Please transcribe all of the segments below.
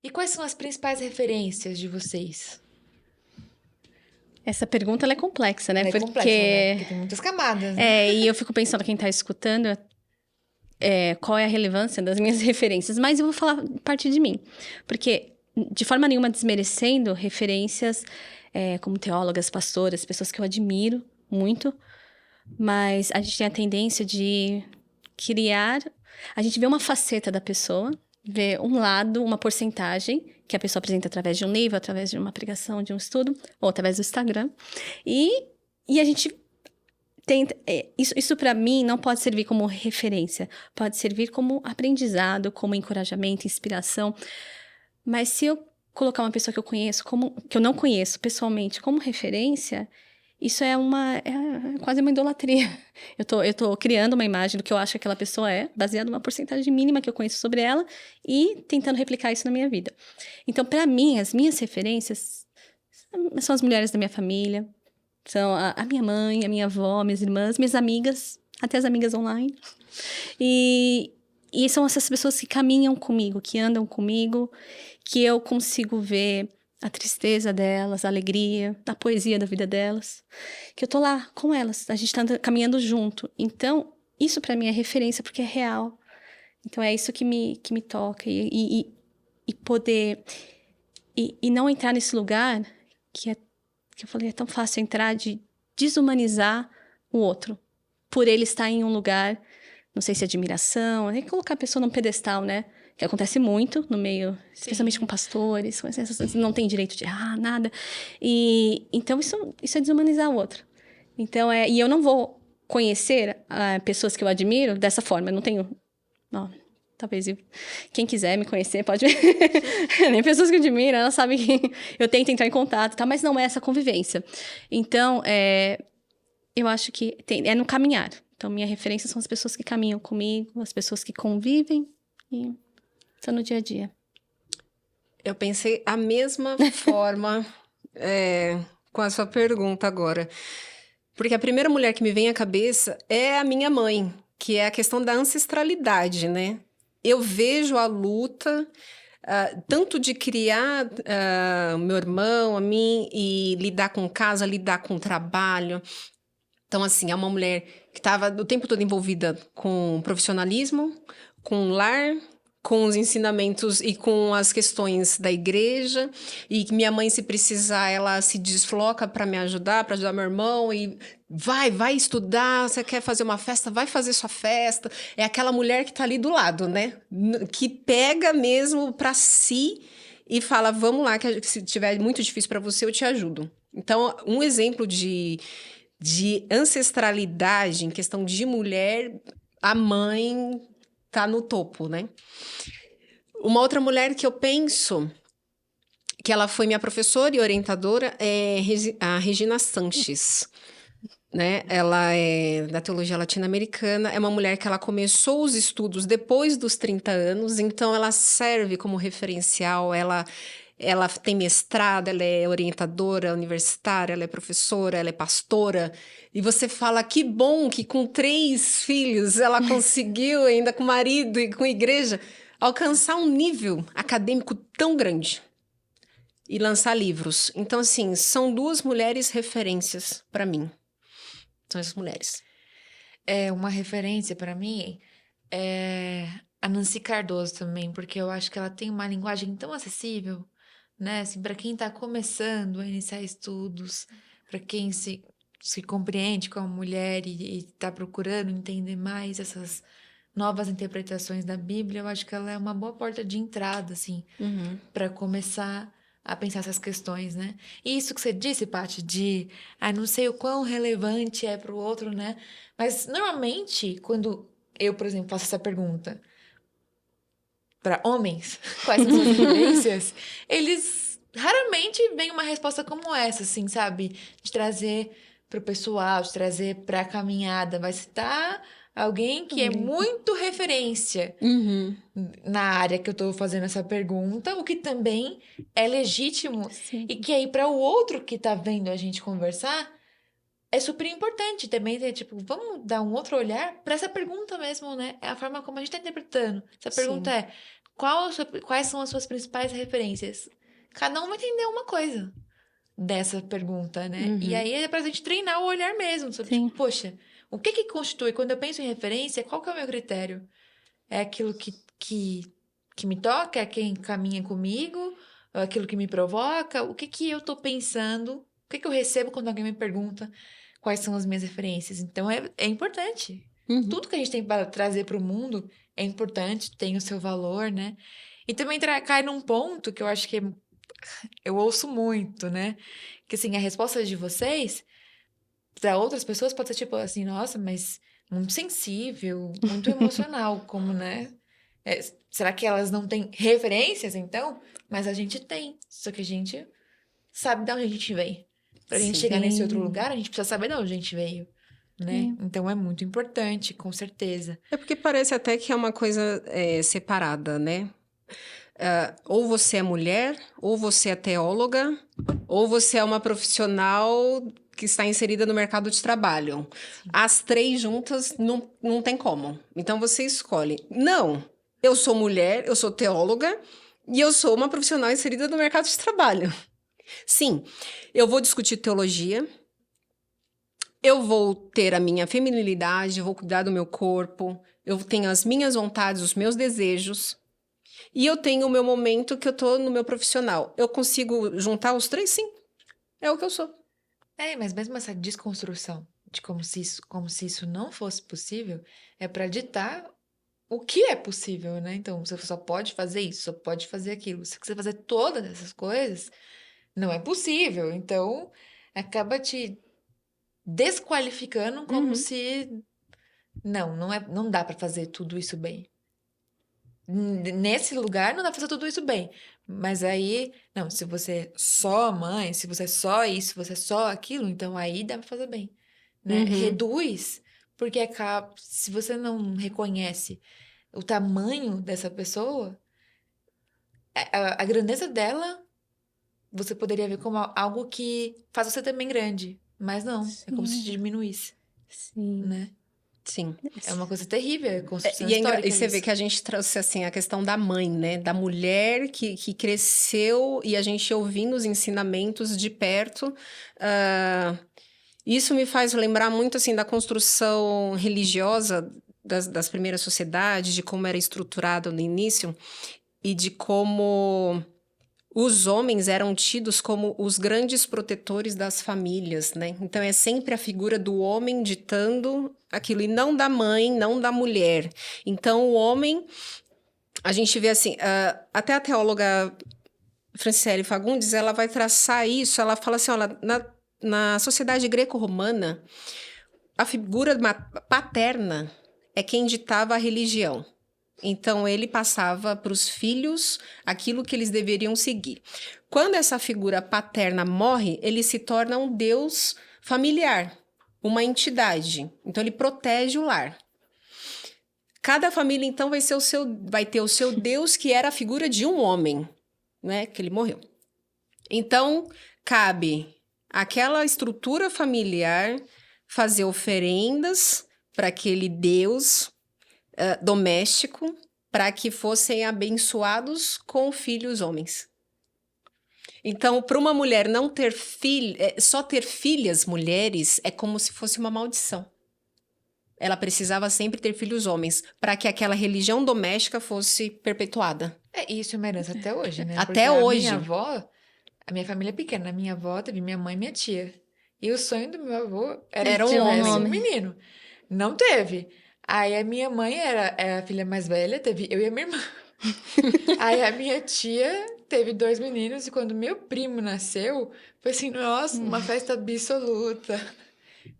E quais são as principais referências de vocês? Essa pergunta ela é complexa, né? Ela é complexa, né? Porque tem muitas camadas, né? E eu fico pensando, quem tá escutando, qual é a relevância das minhas referências. Mas eu vou falar a partir de mim. Porque, de forma nenhuma, desmerecendo referências como teólogas, pastoras, pessoas que eu admiro muito. Mas a gente tem a tendência de criar... A gente vê uma faceta da pessoa, vê um lado, uma porcentagem que a pessoa apresenta através de um livro, através de uma pregação, de um estudo, ou através do Instagram. E a gente tenta... Isso para mim não pode servir como referência. Pode servir como aprendizado, como encorajamento, inspiração. Mas se eu colocar uma pessoa que eu conheço, que eu não conheço pessoalmente, como referência... Isso é quase uma idolatria. Eu tô criando uma imagem do que eu acho que aquela pessoa baseado numa porcentagem mínima que eu conheço sobre ela e tentando replicar isso na minha vida. Então, para mim, as minhas referências são as mulheres da minha família, são a minha mãe, a minha avó, minhas irmãs, minhas amigas, até as amigas online. E são essas pessoas que caminham comigo, que andam comigo, que eu consigo ver a tristeza delas, a alegria, a poesia da vida delas. Que eu tô lá com elas, a gente tá caminhando junto. Então, isso pra mim é referência porque é real. Então, é isso que me toca. E poder... E não entrar nesse lugar que eu falei, é tão fácil entrar de desumanizar o outro. Por ele estar em um lugar, não sei se admiração, é colocar a pessoa num pedestal, né? Que acontece muito no meio, especialmente com pastores, com essas, não tem direito de errar, nada. E então isso é desumanizar o outro. Então e eu não vou conhecer pessoas que eu admiro dessa forma. Eu não tenho, talvez quem quiser me conhecer pode nem pessoas que eu admiro, elas sabem que eu tento entrar em contato, tá? Mas não é essa convivência. Então eu acho que é no caminhar. Então minha referência são as pessoas que caminham comigo, as pessoas que convivem e no dia a dia. Eu pensei a mesma forma com a sua pergunta agora. Porque a primeira mulher que me vem à cabeça é a minha mãe, que é a questão da ancestralidade, né? Eu vejo a luta, tanto de criar meu irmão, a mim, e lidar com casa, lidar com trabalho. Então, assim, é uma mulher que estava o tempo todo envolvida com profissionalismo, com lar, com os ensinamentos e com as questões da igreja, e que minha mãe, se precisar, ela se desloca para me ajudar, para ajudar meu irmão, e vai estudar, você quer fazer uma festa, vai fazer sua festa. É aquela mulher que está ali do lado, né? Que pega mesmo para si e fala, vamos lá, que se tiver muito difícil para você, eu te ajudo. Então, um exemplo de ancestralidade em questão de mulher, a mãe tá no topo, né? Uma outra mulher que eu penso que ela foi minha professora e orientadora é a Regina Sanches, né? Ela é da teologia latino-americana, é uma mulher que ela começou os estudos depois dos 30 anos, então ela serve como referencial, ela tem mestrado, ela é orientadora universitária, ela é professora, ela é pastora. E você fala, que bom que com 3 filhos ela conseguiu, ainda com marido e com igreja, alcançar um nível acadêmico tão grande e lançar livros. Então, assim, são 2 mulheres referências para mim. São essas mulheres. Uma referência para mim é a Nancy Cardoso também, porque eu acho que ela tem uma linguagem tão acessível, né? Assim, para quem está começando a iniciar estudos, para quem se compreende como mulher e está procurando entender mais essas novas interpretações da Bíblia, eu acho que ela é uma boa porta de entrada, assim, para começar a pensar essas questões, né? E isso que você disse, Paty, de não sei o quão relevante é para o outro, né? Mas, normalmente, quando eu, por exemplo, faço essa pergunta para homens, quais são suas referências, eles raramente veem uma resposta como essa, assim, sabe? De trazer para o pessoal, de trazer para a caminhada. Vai citar alguém que é muito referência na área que eu estou fazendo essa pergunta, o que também é legítimo. Sim. E que aí, para o outro que está vendo a gente conversar, é super importante também ter, tipo, vamos dar um outro olhar para essa pergunta mesmo, né? É a forma como a gente está interpretando. Essa pergunta quais são as suas principais referências? Cada um vai entender uma coisa dessa pergunta, né? E aí é pra gente treinar o olhar mesmo, sobre, Sim. tipo, poxa, o que que constitui? Quando eu penso em referência, qual que é o meu critério? É aquilo que me toca? É quem caminha comigo? É aquilo que me provoca? O que que eu tô pensando? O que que eu recebo quando alguém me pergunta quais são as minhas referências? Então, é importante. Uhum. Tudo que a gente tem para trazer para o mundo é importante, tem o seu valor, né? E também cai num ponto que eu acho que eu ouço muito, né? Que assim, a resposta de vocês para outras pessoas pode ser tipo assim, nossa, mas muito sensível, muito emocional, como, né? É, será que elas não têm referências, então? Mas a gente tem, só que a gente sabe de onde a gente veio. Pra gente Sim. chegar nesse outro Sim. lugar, a gente precisa saber de onde a gente veio, né? Sim. Então é muito importante, com certeza. É porque parece até que é uma coisa separada, né? Ou você é mulher, ou você é teóloga, ou você é uma profissional que está inserida no mercado de trabalho. As três juntas não tem como. Então você escolhe. Não, eu sou mulher, eu sou teóloga e eu sou uma profissional inserida no mercado de trabalho. Sim, eu vou discutir teologia, eu vou ter a minha feminilidade, eu vou cuidar do meu corpo, eu tenho as minhas vontades, os meus desejos. E eu tenho o meu momento que eu tô no meu profissional. Eu consigo juntar os três? Sim. É o que eu sou. É, mas mesmo essa desconstrução de como se isso não fosse possível, é para ditar o que é possível, né? Então, você só pode fazer isso, só pode fazer aquilo. Se você quiser fazer todas essas coisas, não é possível. Então, acaba te desqualificando como Uhum. se não dá para fazer tudo isso bem. Nesse lugar não dá pra fazer tudo isso bem. Mas aí, não, se você é só mãe, se você é só isso, se você é só aquilo, então aí dá pra fazer bem, né? Uhum. Reduz, porque se você não reconhece o tamanho dessa pessoa, a grandeza dela, você poderia ver como algo que faz você também grande. Mas não, é como se te Sim. diminuísse, Sim. né? Sim. É uma coisa terrível, é construção E histórica você vê isso. que a gente trouxe, assim, a questão da mãe, né? Da mulher que cresceu e a gente ouvindo os ensinamentos de perto. ah, Isso me faz lembrar muito, assim, da construção religiosa das primeiras sociedades, de como era estruturado no início e de como os homens eram tidos como os grandes protetores das famílias, né? Então é sempre a figura do homem ditando aquilo, e não da mãe, não da mulher. Então o homem, a gente vê assim, até a teóloga Franciele Fagundes, ela vai traçar isso, ela fala assim, olha, na sociedade greco-romana, a figura paterna é quem ditava a religião. Então, ele passava para os filhos aquilo que eles deveriam seguir. Quando essa figura paterna morre, ele se torna um deus familiar, uma entidade. Então, ele protege o lar. Cada família, então, vai ter o seu deus, que era a figura de um homem, né? Que ele morreu. Então, cabe àquela estrutura familiar fazer oferendas para aquele deus doméstico, para que fossem abençoados com filhos homens. Então, para uma mulher não ter só ter filhas mulheres é como se fosse uma maldição. Ela precisava sempre ter filhos homens para que aquela religião doméstica fosse perpetuada. É, e isso é uma herança até hoje, né? Porque Até hoje. a minha família é pequena, a minha avó teve minha mãe e minha tia. E o sonho do meu avô era que Era um Um tivesse um homem. homem. menino. Não teve. Aí a minha mãe era a filha mais velha, teve eu e a minha irmã. Aí a minha tia teve dois meninos, e quando meu primo nasceu, foi assim, nossa, uma festa absoluta.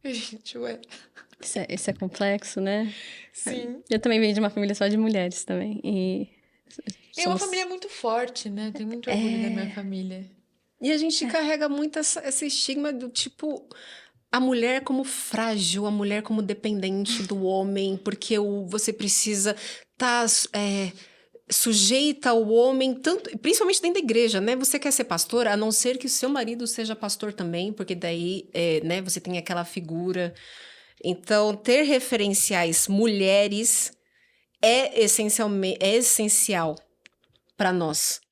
Gente, ué. Isso é complexo, né? Sim. Eu também venho de uma família só de mulheres também. E E é uma somos. família muito forte, né? Tenho muito orgulho da minha família. E a gente carrega muito esse estigma do tipo, a mulher como frágil, a mulher como dependente do homem, porque você precisa estar sujeita ao homem, tanto, principalmente dentro da igreja, né? Você quer ser pastor, a não ser que o seu marido seja pastor também, porque daí, né, você tem aquela figura. Então, ter referenciais mulheres é essencial para nós.